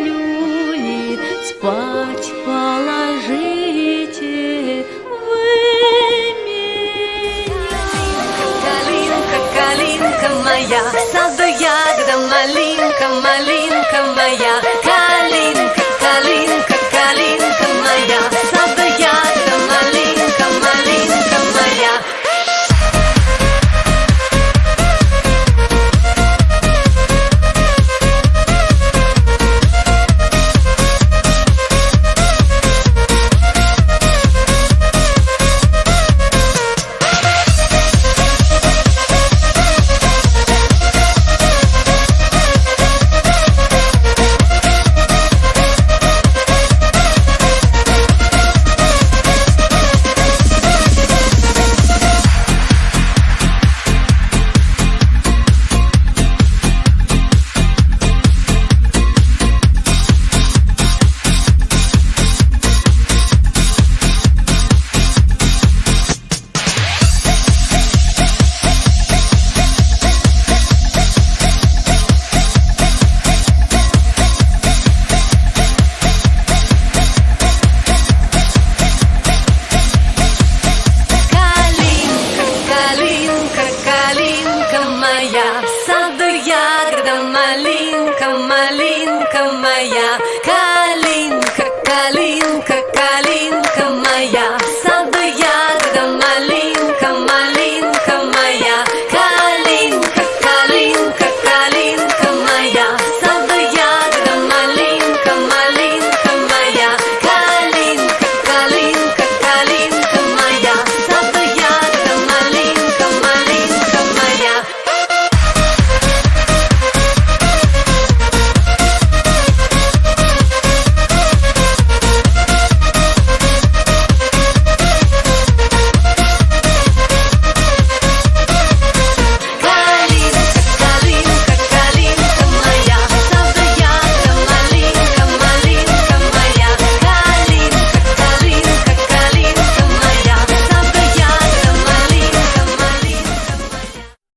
люли, спать положите вы меня. Калинка, калинка моя, в саду ягода, малинка, малинка моя. Калинка, калинка, калинка моя, в саду ягода, малинка, малинка моя. Калинка моя, в саду ягода, малинка, малинка моя.